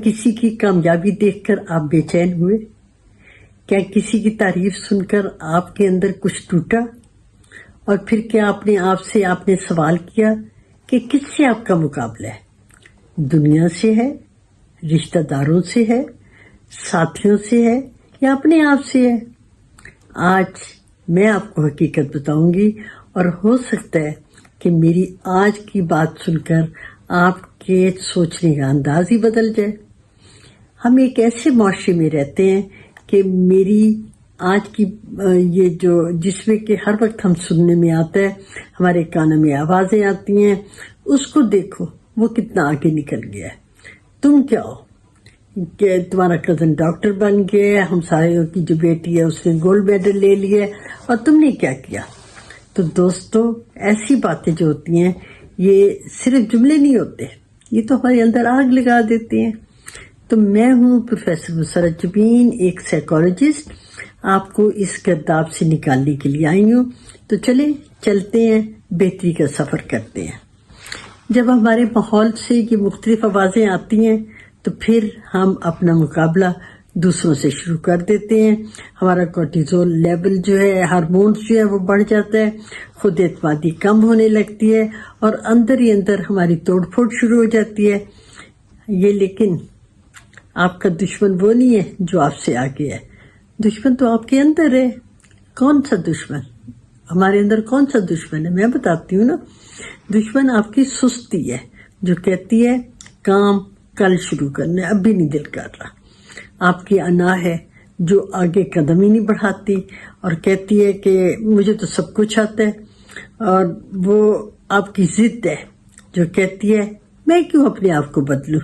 किसी की कामयाबी देखकर आप बेचैन हुए? क्या किसी की तारीफ सुनकर आपके अंदर कुछ टूटा? और फिर क्या अपने आप से आपने सवाल किया कि किससे आपका मुकाबला है? दुनिया से है, रिश्तेदारों से है, साथियों से है या अपने आप से है? आज मैं आपको हकीकत बताऊंगी और हो सकता है कि मेरी आज की बात सुनकर आपके सोचने का अंदाज ही बदल जाए। हम एक ऐसे माशरे में रहते हैं कि मेरी आज की ये जो जिसमें कि हर वक्त हम सुनने में आता है, हमारे कानों में आवाजें आती हैं, उसको देखो वो कितना आगे निकल गया है। तुम क्या हो कि तुम्हारा कजन डॉक्टर बन गया, हमसायों की जो बेटी है उसने गोल्ड मेडल ले लिया, और तुमने क्या किया? तो दोस्तों, ऐसी बातें जो होती हैं ये सिर्फ जुमले नहीं होते, ये तो हमारे अंदर आग लगा देते हैं। तो मैं हूँ प्रोफेसर मुसर्रत जबीन, एक साइकोलॉजिस्ट, आपको इस गर्दाब से निकालने के लिए आई हूँ। तो चलते हैं, बेहतरी का सफर करते हैं। जब हमारे माहौल से ये मुख्तलिफ आवाजें आती हैं तो फिर हम अपना मुकाबला दूसरों से शुरू कर देते हैं। हमारा कोर्टिजोल लेवल जो है, हार्मोन्स जो है वो बढ़ जाता है, खुद एतमादी कम होने लगती है और अंदर ही अंदर हमारी तोड़फोड़ शुरू हो जाती है। ये लेकिन आपका दुश्मन वो नहीं है जो आपसे आगे है, दुश्मन तो आपके अंदर है। कौन सा दुश्मन? हमारे अंदर कौन सा दुश्मन है? मैं बताती हूँ ना। दुश्मन आपकी सुस्ती है जो कहती है काम कल शुरू करना है, अब भी नहीं दिल कर रहा। आपकी अना है जो आगे कदम ही नहीं बढ़ाती और कहती है कि मुझे तो सब कुछ आता है। और वो आपकी जिद है जो कहती है मैं क्यों अपने आप को बदलूं।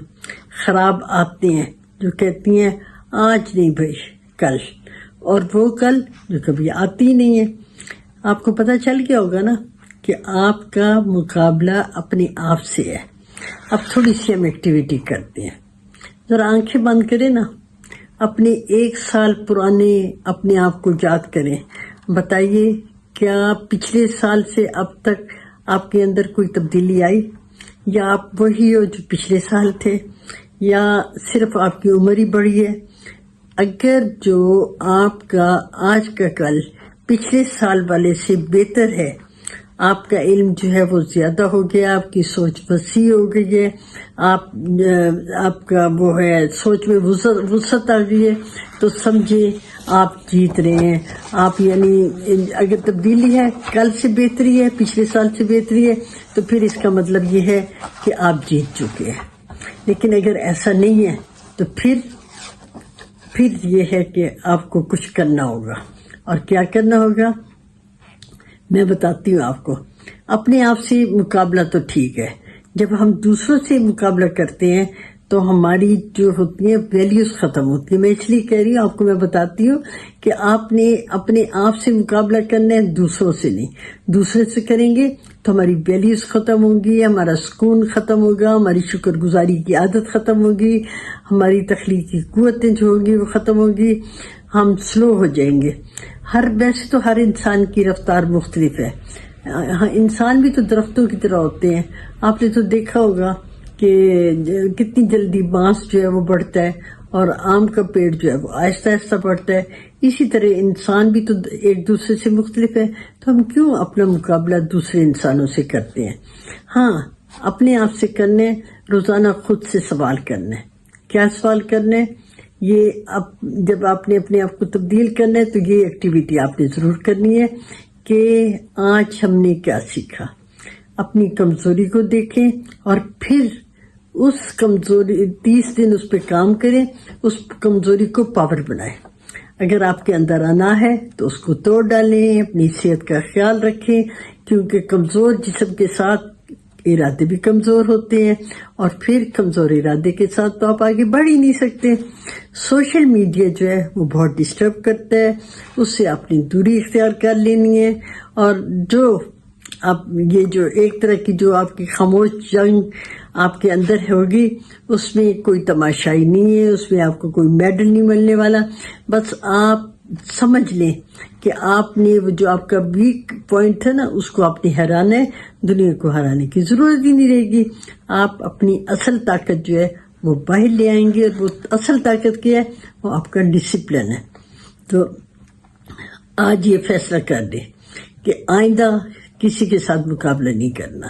खराब आते हैं जो कहती हैं आज नहीं भाई कल, और वो कल जो कभी आती नहीं है। आपको पता चल गया होगा ना कि आपका मुकाबला अपने आप से है। अब थोड़ी सी हम एक्टिविटी करते हैं। जरा आंखें बंद करें ना, अपने 1 साल पुराने अपने आप को याद करें। बताइए क्या पिछले साल से अब तक आपके अंदर कोई तब्दीली आई, या आप वही हो जो पिछले साल थे, या सिर्फ आपकी उम्र ही बढ़ी है? अगर जो आपका आज का कल पिछले साल वाले से बेहतर है, आपका इल्म जो है वो ज्यादा हो गया, आपकी सोच वसी हो गई है, आपका वो है सोच में वुसअत आ गई है, तो समझे आप जीत रहे हैं। आप यानी अगर तब्दीली है, कल से बेहतरी है, पिछले साल से बेहतरी है, तो फिर इसका मतलब ये है कि आप जीत चुके हैं। लेकिन अगर ऐसा नहीं है तो फिर ये है कि आपको कुछ करना होगा। और क्या करना होगा मैं बताती हूँ आपको। अपने आप से मुकाबला तो ठीक है, जब हम दूसरों से मुकाबला करते हैं तो हमारी जो होती है वैल्यूज खत्म होती है। मैं इसलिए कह रही हूँ आपको, मैं बताती हूँ कि आपने अपने आप से मुकाबला करना है, दूसरों से नहीं। दूसरे से करेंगे तो हमारी वैल्यूज खत्म होंगी, हमारा सुकून खत्म होगा, हमारी शुक्रगुजारी की आदत खत्म होगी, हमारी तख्लीकी कुव्वतें जो होंगी वो खत्म होगी, हम स्लो हो जाएंगे। वैसे तो हर इंसान की रफ्तार मुख्तलिफ है। हाँ, इंसान भी तो दरख्तों की तरह होते हैं। आपने तो देखा होगा कि कितनी जल्दी बांस जो है वो बढ़ता है और आम का पेड़ जो है वो आहिस्ता आहिस्ता बढ़ता है। इसी तरह इंसान भी तो एक दूसरे से मुख्तलिफ है। तो हम क्यों अपना मुकाबला दूसरे इंसानों से करते हैं? हाँ, अपने आप से करने, रोजाना खुद से सवाल करने। क्या सवाल करने? ये अब जब आपने अपने आप को तब्दील करना है तो ये एक्टिविटी आपने जरूर करनी है कि आज हमने क्या सीखा। अपनी कमजोरी को देखें और फिर उस कमजोरी 30 दिन उस पर काम करें, उस कमजोरी को पावर बनाएं। अगर आपके अंदर अना है तो उसको तोड़ डालें, अपनी सेहत का ख्याल रखें, क्योंकि कमजोर जिस्म के साथ इरादे भी कमजोर होते हैं, और फिर कमजोर इरादे के साथ तो आप आगे बढ़ ही नहीं सकते। सोशल मीडिया जो है वो बहुत डिस्टर्ब करता है, उससे आपने दूरी इख्तियार कर लेनी है। और जो आप ये जो एक तरह की जो आपकी खामोश जंग आपके अंदर होगी, उसमें कोई तमाशाई नहीं है, उसमें आपको कोई मेडल नहीं मिलने वाला। बस आप समझ लें कि आपने वो जो आपका वीक पॉइंट है ना, उसको आपने हराना है। दुनिया को हराने की जरूरत ही नहीं रहेगी। आप अपनी असल ताकत जो है وہ باہر لے آئیں گے، اور وہ اصل طاقت کیا ہے؟ وہ آپ کا ڈسپلن ہے۔ تو آج یہ فیصلہ کر دیں کہ آئندہ کسی کے ساتھ مقابلہ نہیں کرنا،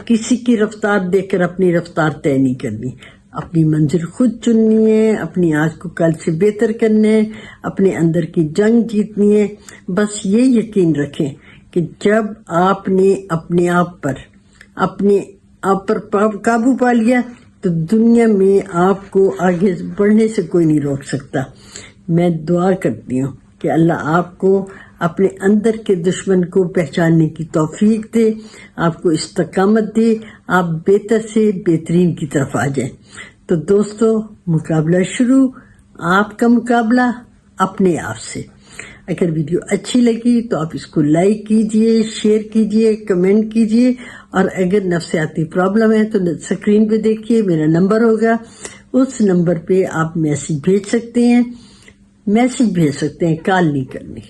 کسی کی رفتار دیکھ کر اپنی رفتار طے نہیں کرنی، اپنی منزل خود چننی ہے، اپنی آج کو کل سے بہتر کرنا ہے، اپنے اندر کی جنگ جیتنی ہے۔ بس یہ یقین رکھیں کہ جب آپ نے اپنے آپ پر قابو پا لیا تو دنیا میں آپ کو آگے بڑھنے سے کوئی نہیں روک سکتا۔ میں دعا کرتی ہوں کہ اللہ آپ کو اپنے اندر کے دشمن کو پہچاننے کی توفیق دے، آپ کو استقامت دے، آپ بہتر سے بہترین کی طرف آ جائیں۔ تو دوستو، مقابلہ شروع، آپ کا مقابلہ اپنے آپ سے۔ اگر ویڈیو اچھی لگی تو آپ اس کو لائک کیجئے، شیئر کیجئے، کمنٹ کیجئے، اور اگر نفسیاتی پرابلم ہے تو اسکرین پہ دیکھیے میرا نمبر ہوگا، اس نمبر پہ آپ میسج بھیج سکتے ہیں، کال نہیں کرنی۔